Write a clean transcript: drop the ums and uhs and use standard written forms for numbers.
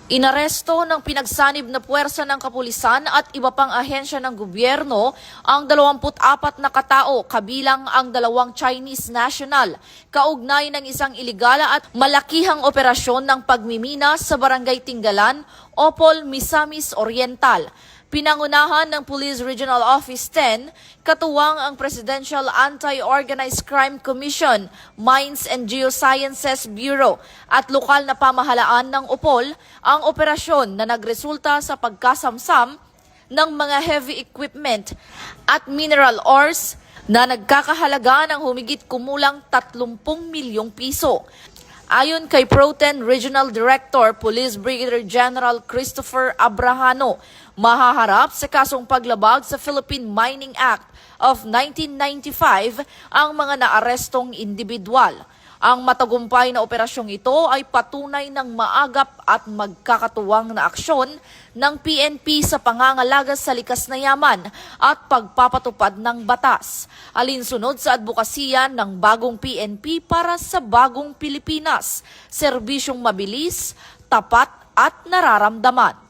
Inaresto ng pinagsanib na puwersa ng kapulisan at iba pang ahensya ng gobyerno ang 24 na katao kabilang ang 2 Chinese national, kaugnay ng isang ilegal at malakihang operasyon ng pagmimina sa Barangay Tinggalan, Opol, Misamis Oriental. Pinangunahan ng Police Regional Office 10, katuwang ang Presidential Anti-Organized Crime Commission, Mines and Geosciences Bureau at lokal na pamahalaan ng Opol ang operasyon na nagresulta sa pagkasamsam ng mga heavy equipment at mineral ores na nagkakahalaga ng humigit kumulang 30 milyong piso. Ayon kay Pro-10 Regional Director, Police Brigadier General Christopher Abrahano, mahaharap sa kasong paglabag sa Philippine Mining Act of 1995 ang mga naarestong individual. Ang matagumpay na operasyong ito ay patunay ng maagap at magkakatuwang na aksyon ng PNP sa pangangalaga sa likas na yaman at pagpapatupad ng batas. Alinsunod sa advokasya ng bagong PNP para sa bagong Pilipinas, serbisyong mabilis, tapat at nararamdaman.